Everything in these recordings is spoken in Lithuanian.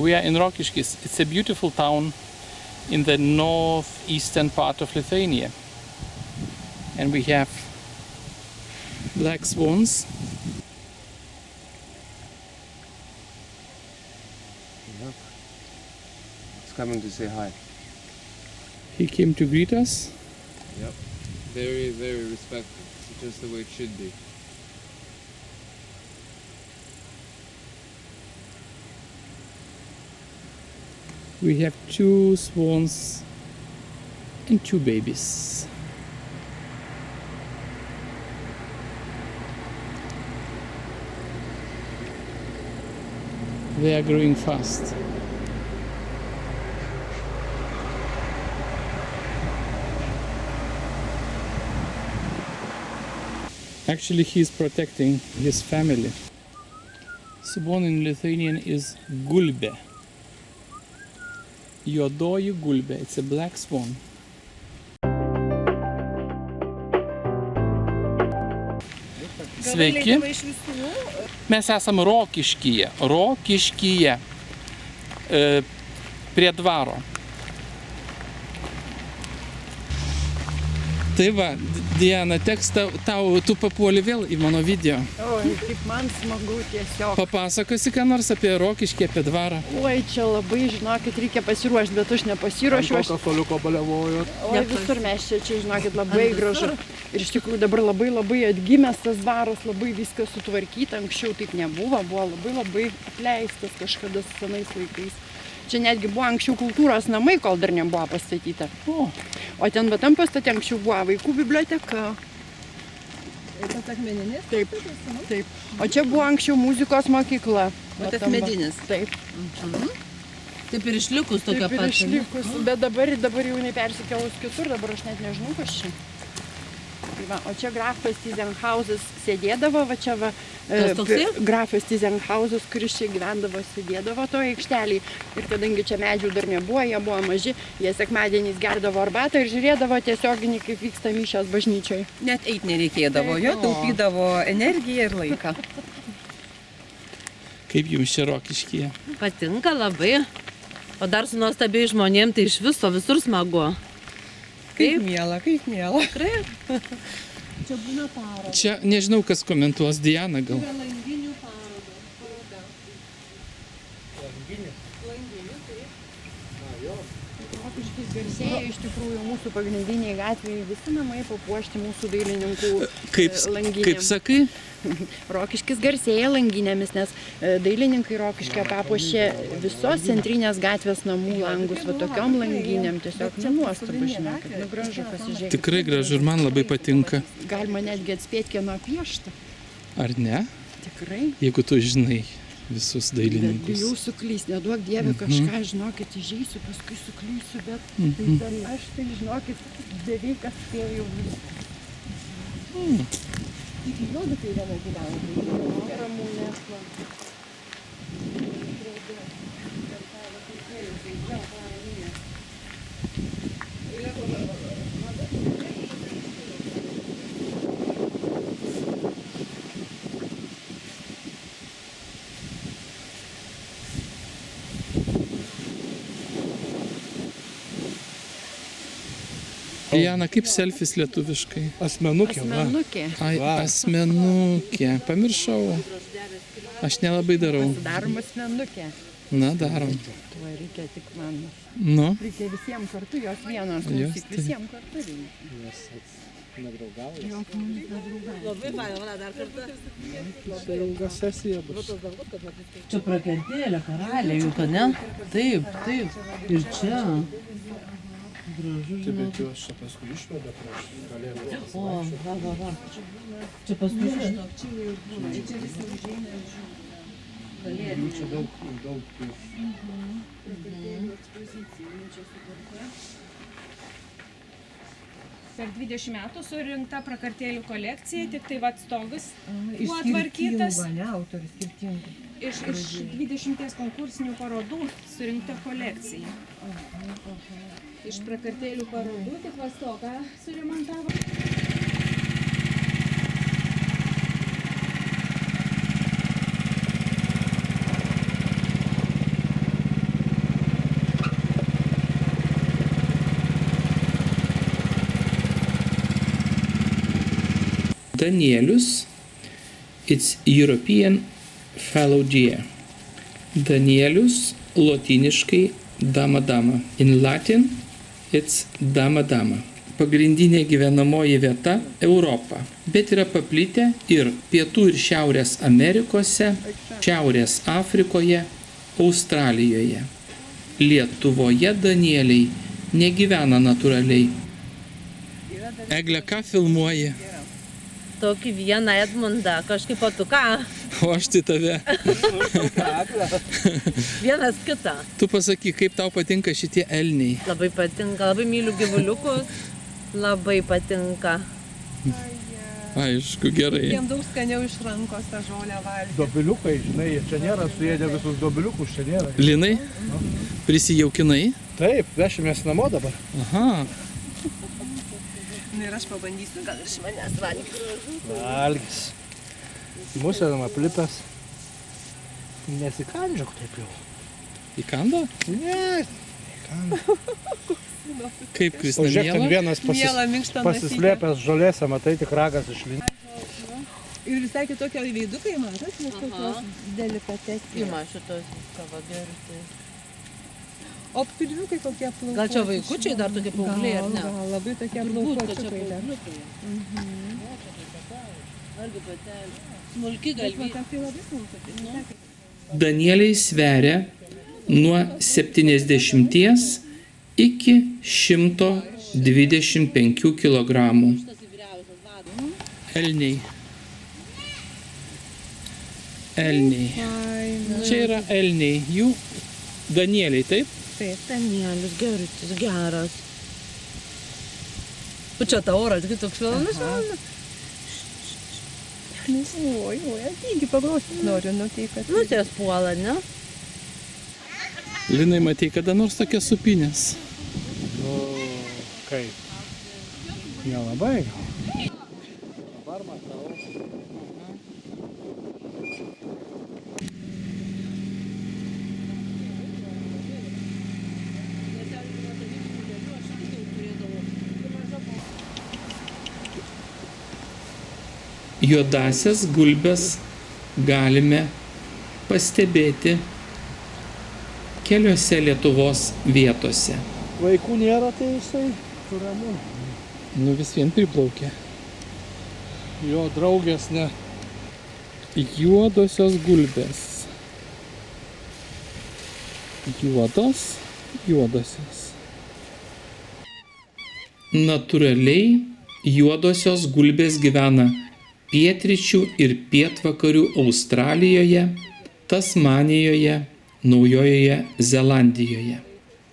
We are in Rokiškis. It's a beautiful town in the northeastern part of Lithuania. And we have black swans. Yep. It's coming to say hi. He came to greet us. Yep. Very, very respectful. It's just the way it should be. We have 2 swans and 2 babies. They are growing fast. Actually, he is protecting his family. Swan in Lithuanian is gulbė. Juodoji gulbė. It's a black swan. Sveiki. Mes esam Rokiškyje. Rokiškyje. Prie dvaro. Tai va, Diana, teks tau, tu papuoli vėl į mano video. Oi, kaip man smagu tiesiog. Papasakosi ką nors apie Rokiškį, apie dvarą? Oi, čia labai, žinokit, reikia pasiruošti, bet aš nepasiruošiu. Ant kokio soliuko baliavojot? Oi, visur mes čia, žinokit, labai gražu. Ir iš tikrųjų dabar labai atgimęs tas dvaras, labai viskas sutvarkyta. Anksčiau taip nebuvo, buvo labai apleistas kažkada senais laikais. Čia netgi buvo anksčiau kultūros namai, kol dar nebuvo pastatyta. O ten va tam pastate anksčiau buvo vaikų biblioteka. Tas akmeninis? Taip, taip. O čia buvo anksčiau muzikos mokykla. O tas medinis? Taip. Taip ir išlikus tokia Taip ir pat. išlikus, bet dabar jau nepersikėlus kitur, dabar aš net nežinau, kas čia. Tai va, o čia grafas Tyzenhauzas sėdėdavo, va čia va, grafas Tyzenhauzas, kuris čia gyvendavo, sėdėdavo to aikštelį. Ir kadangi čia medžių dar nebuvo, jie buvo maži, jie sekmadieniais gerdavo arbatą ir žiūrėdavo tiesioginį, kaip vyksta mišios bažnyčioje. Net eit nereikėdavo, jo taupydavo energiją ir laiką. Kaip jums čia Rokiškyje? Patinka labai. O dar su nuostabiai žmonėm, tai iš viso visur smagu. Kaip miela, kaip miela. Tikrai. Čia būna paroda. Čia nežinau, kas komentuos, Diana gal. Yra langinių paroda. Langinių, taip. Rokiškis garsėja iš tikrųjų mūsų pagrindiniai gatvėje, visi namai papuošti mūsų dailininkų langinėm. Kaip sakai? Rokiškis garsėja langinėmis, nes dailininkai Rokiškę papuošė visos centrinės gatvės namų langus, va tokiom langinėm, tiesiog nuostabu, žinokit, gražu, pasižiūrėkit. Tikrai gražu ir man labai patinka. Galima netgi atspėti, kieno piešta. Ar ne? Tikrai. Jeigu tu žinai visus Bet dailininkus. bijau suklys, neduok Dieve kažką, žinokit, įžeisiu, paskui suklysiu, bet tai ten aš tai, žinokit, beveik atspėjau viską. Tik jodukai viena gyventojai. Ramūnė. Diana, kaip selfis lietuviškai? Asmenukė, va. Asmenukė. Ai, asmenukė. Pamiršau. Aš nelabai darau. Darom asmenukė. Na, darom. Tuo reikia tik man. Nu, Reikia visiems kartu, jos vienos. Jos Klausyk, tai- visiems kartu reikia. Labai faina, dar kartą. Tai ilga sesija bus. Čia prakartėlė, karalė juk, ne? Taip, taip. Ir čia. Gražu, Taip, bet juos čia paskui išveda prieš kalėdas. O, va. Čia paskui Jų čia daug. Per 20 metų surinkta prakartėlių kolekcija, tik tai vat stogas buvo tvarkytas. Ne, autorius skirtingų. Iš 20 konkursinių parodų surinkta kolekcija. Iš prakartėlių parodų tik va stogą suremontavo. Danielius. It's European fallow deer. Danielius lotyniškai dama dama. In Latin it's dama dama. Pagrindinė gyvenamoji vieta Europa, bet yra paplitę ir Pietų ir Šiaurės Amerikose, Šiaurės Afrikoje, Australijoje. Lietuvoje danieliai negyvena natūraliai. Egle, ką filmuoji? Tokį vieną Edmundą, kažkaip o tu ką? O aš tai tave. Vienas kitą. Tu pasakyk, kaip tau patinka šitie elniai. Labai patinka, labai myliu gyvuliukus. Labai patinka. Aišku, gerai. Jiem daug skaniau iš rankos tą žolę valgyti. Dobiliukai, žinai, čia nėra, suėdė visus dobiliukus, čia nėra. Linai, prisijaukinai? Taip, vešimės namo dabar. Aha. Na ir aš pabandysiu, gal iš manęs valgyti. Valgys. Musėdama plipęs. Nesikandžiok taip jau. Įkanda? Ne, Kaip, Kristina, pažiūrėk, ten miela? vienas Miela, minkšta nosytė. pasislėpęs žolėse, matai, tik ragas išlindė. Ir visai kitokie veidukai, matot, nes tokios delikatesnės. Ima šitos kavagerius. O pilviukai kokie plaukučiai. Gal čia vaikučiai dar tokie paaugliai, ar ne? Gal labai tokie plaukučiai dar. Argi patelė. Smulki Bet galvė. va, tai labai plaukučiai. Danieliai sveria nuo 70 iki 125 kg. Elniai. Elniai. Čia yra elniai. Jų danieliai, taip? Danielis, gerutis, geras. O čia ta oras, kai toks švelnus. Oi, ateigi paglostyti noriu, nu tai kad... Nu, ties puola, ne? Linai, matei kada nors tokias supinės? Nu, kaip? Nelabai gal. Dabar matau. Juodasias gulbes galime pastebėti keliose Lietuvos vietose. Vaikų nėra, tai jisai ramu. Nu vis vien priplaukė. Jo draugės ne. Juodosios gulbės. Juodosios. Natūraliai juodosios gulbės gyvena pietryčių ir pietvakarių Australijoje, Tasmanijoje, Naujojoje Zelandijoje.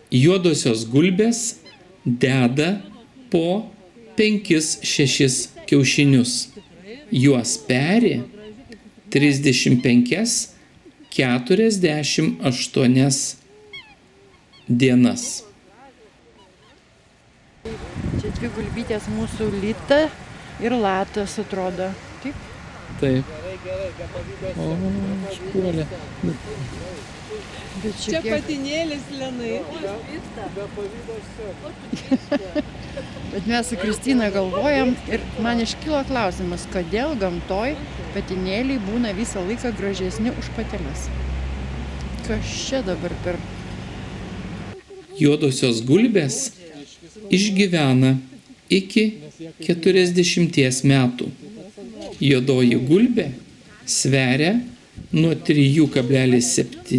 Juodosios gulbės deda po 5-6 kiaušinius. Juos peri 35-48 dienas. Čia dvi gulbytės mūsų Lita ir Latas atrodo. Taip? Taip. O, špuolė. Bet Čia patinėlis lenai. Bet mes su Kristina galvojam ir man iškilo klausimas, kodėl gamtoj patinėliai būna visą laiką gražesni už pateles. Kas čia dabar per... Juodosios gulbės išgyvena iki 40 metų. Juodoji gulbė sveria nuo 3,7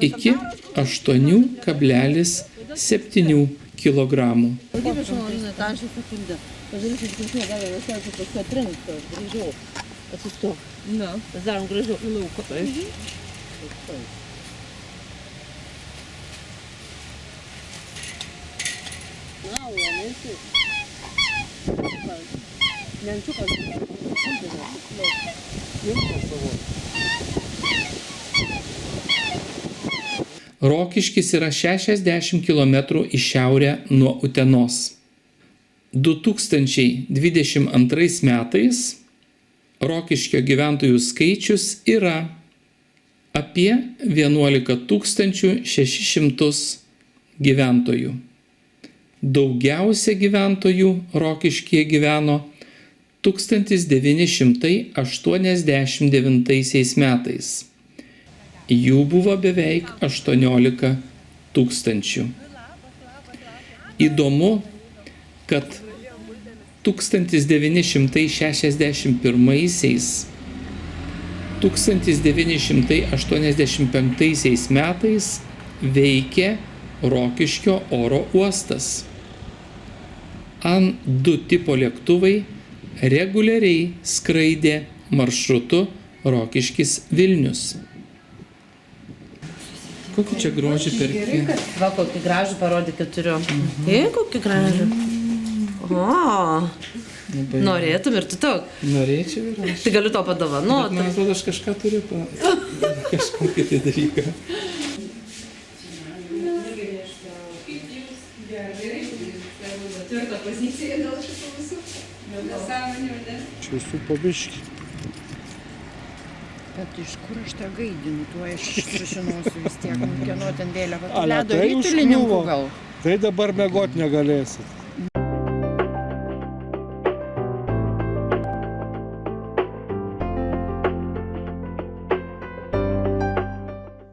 iki 8,7 kg. Na, darom gražiau į lauką. Rokiškis yra 60 km į šiaurę nuo Utenos. 2022 metais Rokiškio gyventojų skaičius yra apie 11 600 gyventojų. Daugiausia gyventojų Rokiškyje gyveno 1989 metais. Jų buvo beveik 18 tūkstančių. Įdomu, kad 1961-1985 metais veikė Rokiškio oro uostas. An-2 tipo lėktuvai reguliariai skraidė maršrutu Rokiškis-Vilnius. Kokį čia grožį perki? Va, kokį gražų parodykit turiu. Kokį gražų. O, norėtum ir tu toks. Norėčiau ir aš. Tai galiu to padovanoti. Man atrodo, aš kažką turiu kažkokį tai dalyką. Čia visų pabiški. Bet iš kur aš tą gaidinu, tuo aš sužinosiu vis tiek, kieno ten vėliava. Ale, Ledo tai ritulininkų užkliuvo. gal. Tai dabar miegot negalėsit.